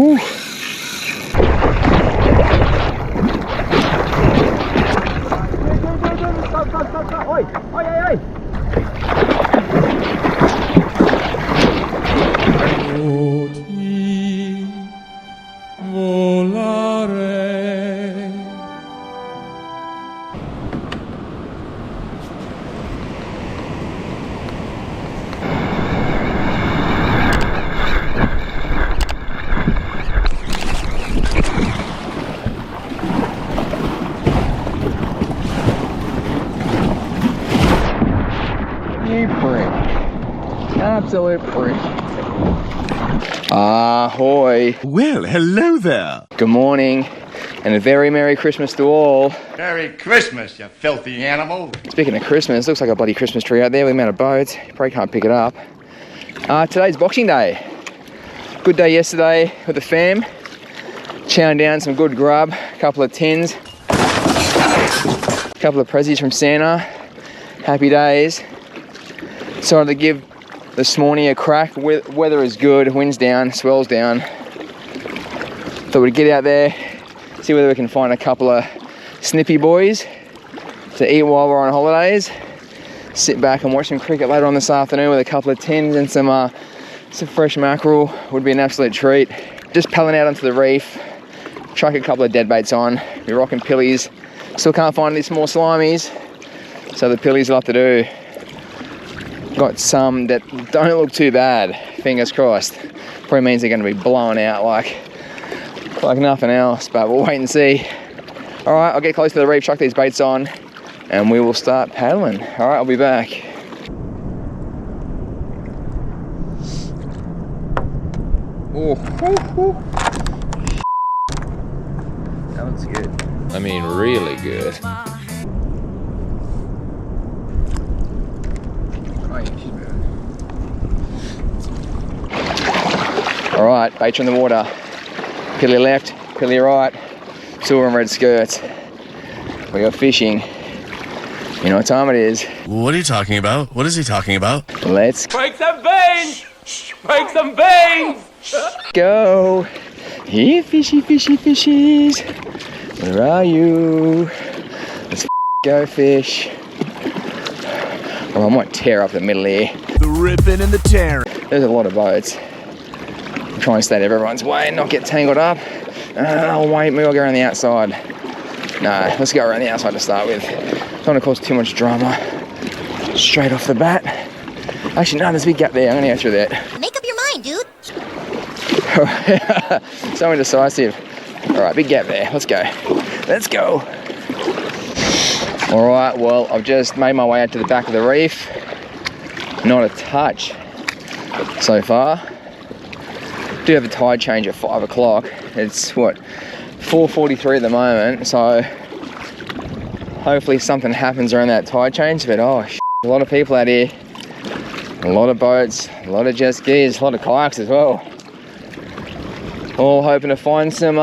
Whew. You prick. Absolute prick. Ahoy. Well, hello there. Good morning, and a very Merry Christmas to all. Merry Christmas, you filthy animal. Speaking of Christmas, looks like a bloody Christmas tree out there with the amount of boats. You probably can't pick it up. Today's Boxing Day. Good day yesterday with the fam. Chowing down some good grub, a couple of tins, a couple of prezzies from Santa. Happy days. Decided to give this morning a crack. Weather is good, wind's down, swell's down. Thought we'd get out there, see whether we can find a couple of snippy boys to eat while we're on holidays. Sit back and watch some cricket later on this afternoon with a couple of tins and some fresh mackerel. Would be an absolute treat. Just paddling out onto the reef, chuck a couple of dead baits on, be rocking pillies. Still can't find any small slimies, so the pillies will have to do. Got some that don't look too bad, fingers crossed. Probably means they're going to be blowing out like nothing else, but we'll wait and see. All right, I'll get close to the reef, chuck these baits on, and we will start paddling. All right, I'll be back. Oh, that looks good. I mean, really good. All right, baits in the water. Pilly left, pilly right, silver and red skirts. We got fishing. You know what time it is. What are you talking about? What is he talking about? Let's break some veins! Break some veins! go. Here, fishy, fishy, fishies. Where are you? Let's go fish. Oh, I might tear up the middle here. The ripping and the tearing. There's a lot of boats. I'm trying to stay out of everyone's way and not get tangled up. Oh, wait, maybe I'll go around the outside. No, let's go around the outside to start with. Don't want to cause too much drama straight off the bat. Actually, no, there's a big gap there. I'm going to go through that. Make up your mind, dude. So indecisive. All right, big gap there. Let's go. Let's go. All right, well, I've just made my way out to the back of the reef. Not a touch so far. Do have a tide change at 5 o'clock. It's what, 4:43 at the moment, so hopefully something happens around that tide change. But oh, a lot of people out here, a lot of boats, a lot of jet skis, a lot of kayaks as well. All hoping to find some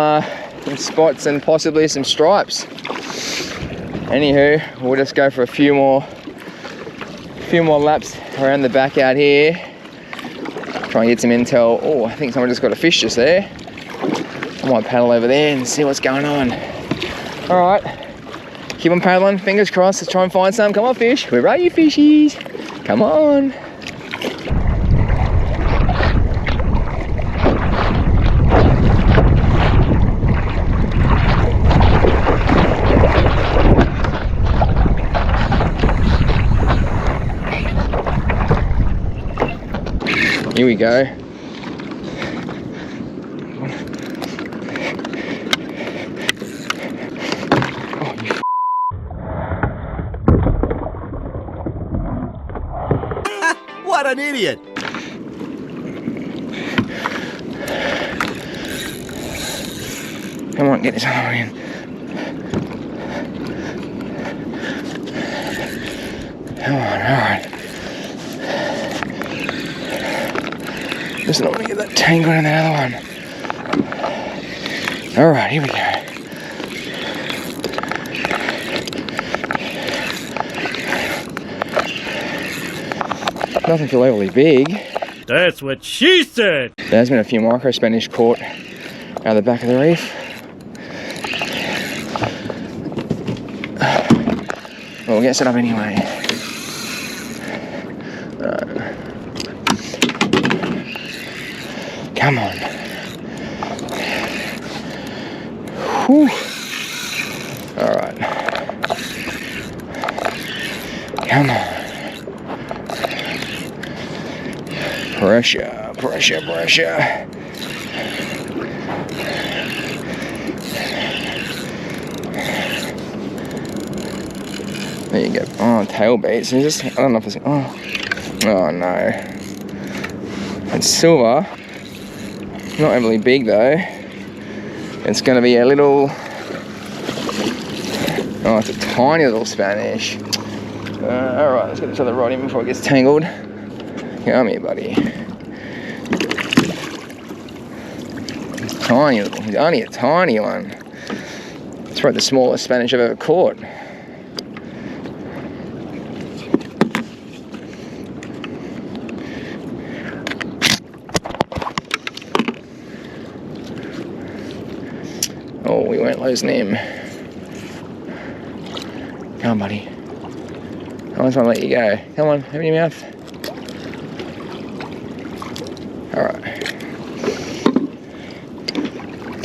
spots and possibly some stripes. Anywho, we'll just go for a few more laps around the back out here. Try and get some intel. Oh, I think someone just got a fish just there. I might paddle over there and see what's going on. All right, keep on paddling, fingers crossed. Let's try and find some. Come on, fish. Where are you, fishies? Come on. Here we go. What an idiot! Come on, get this other one in. Come on, alright. Just don't want to get that tangle in that other one. Alright, here we go. Nothing feel overly big. That's what she said! There's been a few micro Spanish caught out the back of the reef. Well, we'll get set up anyway. Come on. Whew. All right. Come on. Pressure, pressure, pressure. There you go. Oh, tail baits. Is this? I don't know if it's. Oh no. It's silver. Not overly big though. It's going to be a little. Oh, it's a tiny little Spanish. Alright, let's get this other rod in before it gets tangled. Come here, buddy. It's tiny little. He's only a tiny one. It's probably the smallest Spanish I've ever caught. Oh, we won't lose him. Come on, buddy. I just want to let you go. Come on, open your mouth. Alright.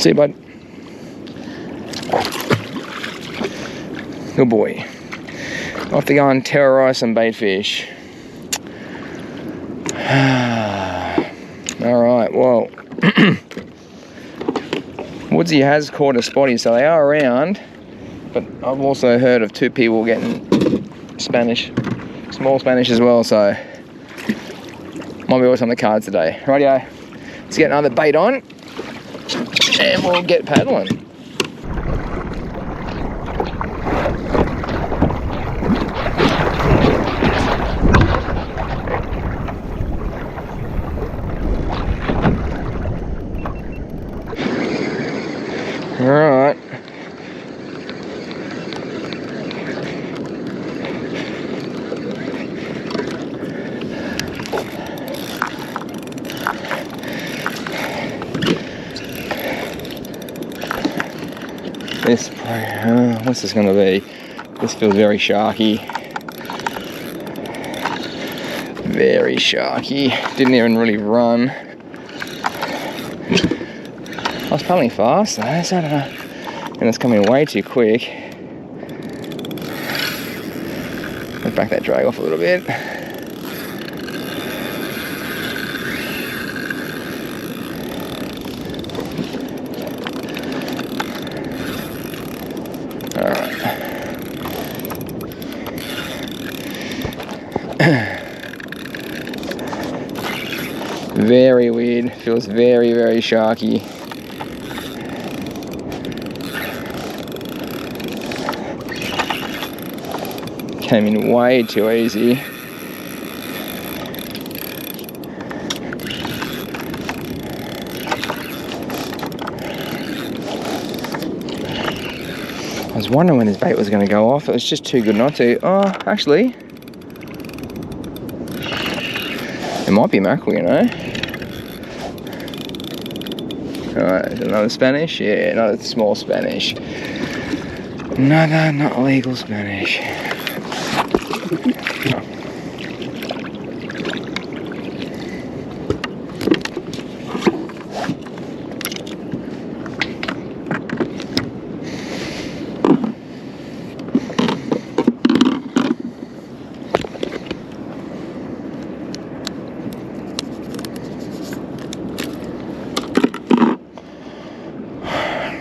See you, bud. Good boy. Off to go and terrorise some bait fish. Alright, well. Woodsy has caught a spotty, so they are around. But I've also heard of 2 people getting Spanish, small Spanish as well, so might be what's on the cards today. Rightio, let's get another bait on and we'll get paddling. Alright. This, what's this going to be? This feels very sharky. Very sharky. Didn't even really run. I was paddling fast though, so I don't know. And it's coming way too quick. Let's back that drag off a little bit. Very weird, feels very, very sharky. Came in way too easy. I was wondering when this bait was going to go off. It was just too good not to. Oh, actually, it might be mackerel, you know. Alright, another Spanish? Yeah, another small Spanish. Another not legal Spanish.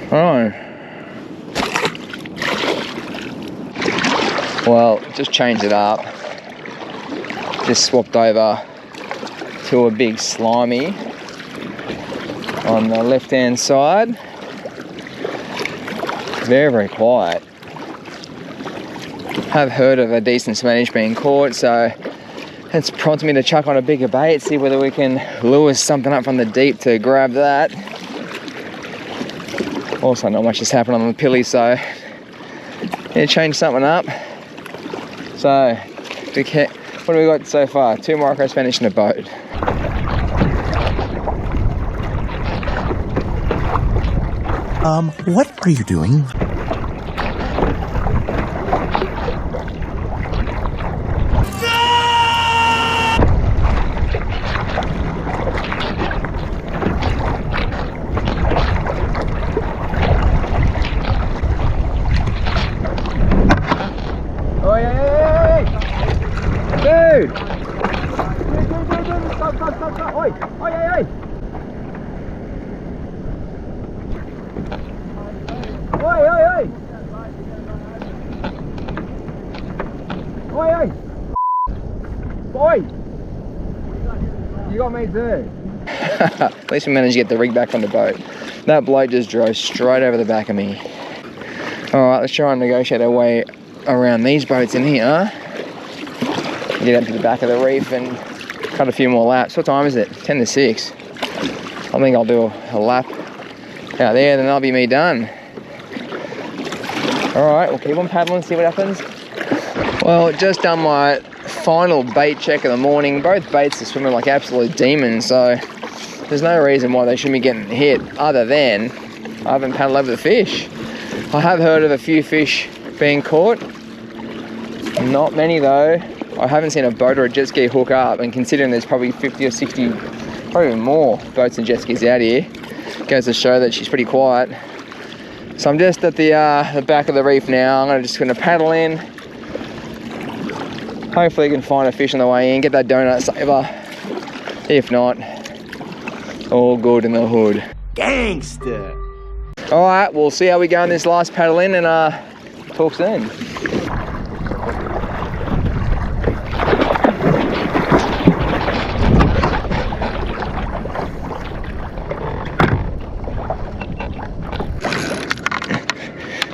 Oh. Well, just changed it up. Just swapped over to a big slimy on the left hand side. Very, very quiet. Have heard of a decent Spanish being caught, so it's prompted me to chuck on a bigger bait, see whether we can lure something up from the deep to grab that. Also, not much has happened on the pilly, so yeah, change something up. So, what do we got so far? 2 micro Spanish in a boat. What are you doing? Dude! Stop! Oi! Oi! Oi! You got me too. At least we managed to get the rig back on the boat. That bloke just drove straight over the back of me. Alright, let's try and negotiate our way around these boats in here. Get up to the back of the reef and cut a few more laps. What time is it? 10 to 6. I think I'll do a lap out there, then that'll be me done. Alright, we'll keep on paddling, see what happens. Well, just done my final bait check of the morning. Both baits are swimming like absolute demons, so there's no reason why they shouldn't be getting hit other than I haven't paddled over the fish. I have heard of a few fish being caught. Not many though. I haven't seen a boat or a jet ski hook up, and considering there's probably 50 or 60, probably even more boats and jet skis out here, goes to show that she's pretty quiet. So I'm just at the back of the reef now. I'm just gonna paddle in. Hopefully I can find a fish on the way in, get that donut saver. If not, all good in the hood. Gangster. All right, we'll see how we go in this last paddle in, and talk soon.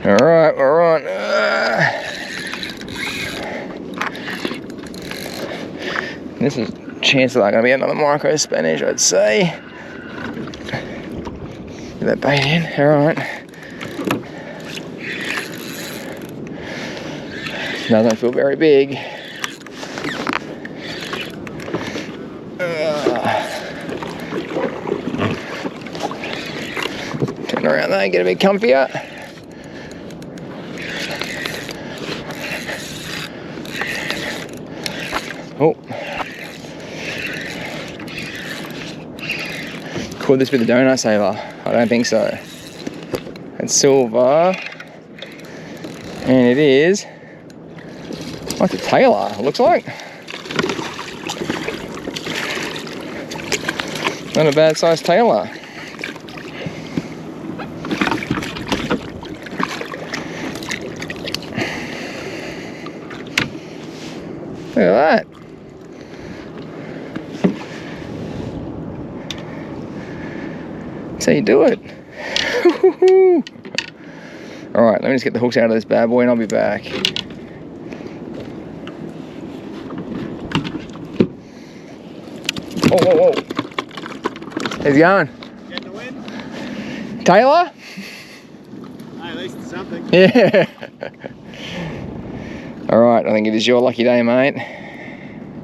All right, we're on. This is chances are going to be another micro Spanish, I'd say. Get that bait in. All right. Doesn't feel very big. Turn around there, get a bit comfier. Oh. Could this be the donut saver? I don't think so. It's silver. And it is like a tailor, it looks like. Not a bad sized tailor. Look at that. That's how you do it. All right, let me just get the hooks out of this bad boy and I'll be back. Whoa, whoa, whoa. How's it going? Getting the wind? Taylor? At least it's something. Yeah. All right, I think it is your lucky day, mate.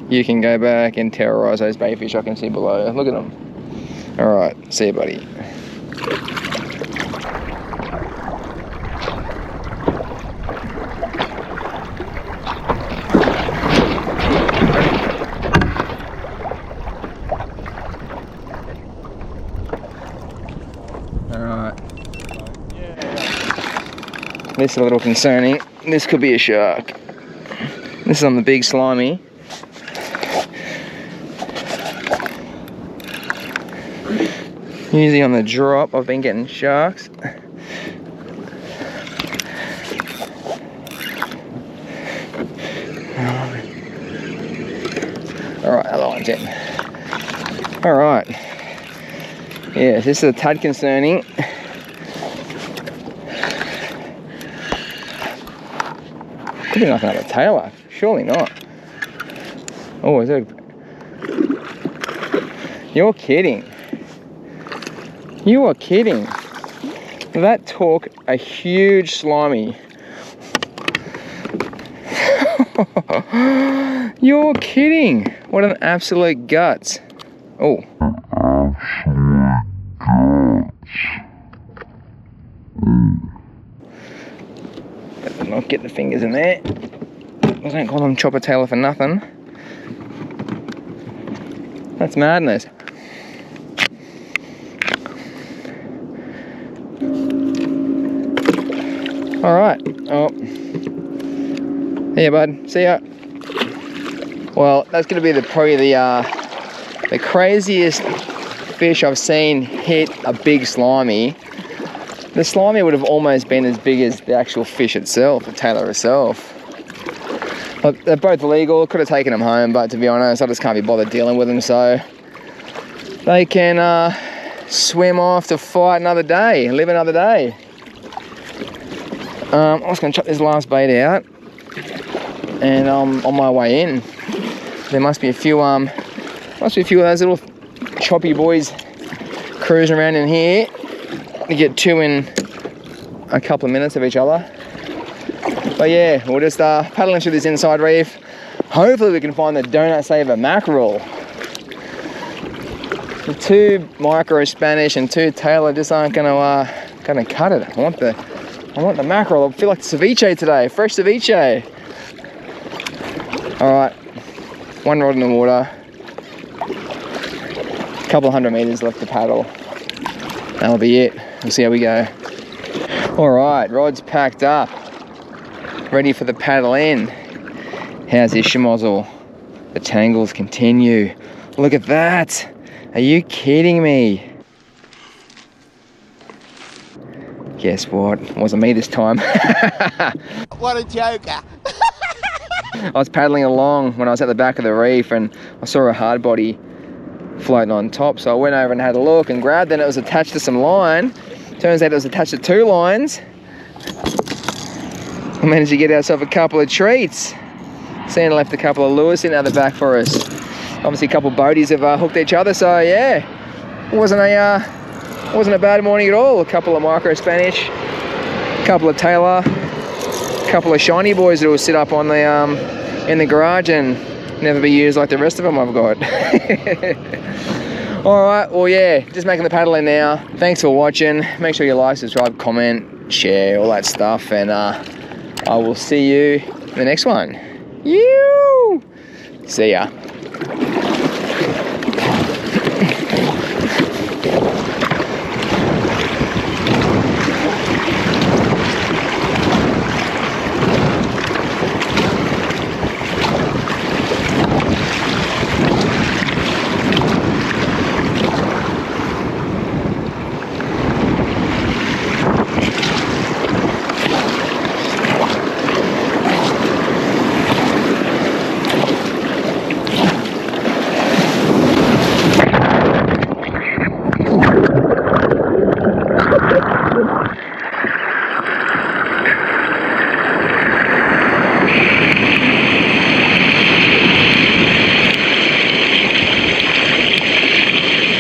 You can go back and terrorize those bayfish I can see below. Look at them. All right, see you, buddy. This is a little concerning. This could be a shark. This is on the big slimy. Usually on the drop I've been getting sharks. Alright, other one's in. Alright. Yeah, this is a tad concerning. Could be nothing but a tailor. Surely not. Oh, is it? You're kidding. You are kidding. That took a huge slimy. You're kidding. What an absolute guts. Oh. get the fingers in there. I don't call them chopper tailor for nothing. That's madness. All right. Oh. Yeah, bud. See ya. Well, that's gonna be probably the craziest fish I've seen hit a big slimy. The slimy would have almost been as big as the actual fish itself, the tailor herself. But they're both legal. Could have taken them home, but to be honest, I just can't be bothered dealing with them. So they can swim off to fight another day, live another day. I'm just gonna chuck this last bait out, and I'm on my way in. There must be a few of those little choppy boys cruising around in here. We get two in a couple of minutes of each other. But yeah, we'll just paddling through this inside reef. Hopefully we can find the donut saver mackerel. The two micro Spanish and two tailor just aren't gonna cut it. I want the mackerel. I feel like ceviche today, fresh ceviche. All right, one rod in the water. A couple of 100 meters left to paddle. That'll be it. We'll see how we go. All right, rod's packed up, ready for the paddle in. How's this schmozzle? The tangles continue. Look at that. Are you kidding me? Guess what? It wasn't me this time. What a joker. I was paddling along when I was at the back of the reef and I saw a hard body floating on top, so I went over and had a look and grabbed it, and it was attached to some line. Turns out it was attached to 2 lines. I managed to get ourselves a couple of treats. Santa left a couple of lures in out the back for us. Obviously a couple of boaties have hooked each other, so yeah, it wasn't a bad morning at all. A couple of micro Spanish, a couple of tailor, a couple of shiny boys that will sit up on the in the garage and never be used like the rest of them I've got. All right, well yeah, just making the paddle in now. Thanks for watching. Make sure you like, subscribe, comment, share, all that stuff, and I will see you in the next one. You. See ya.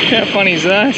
How funny is that?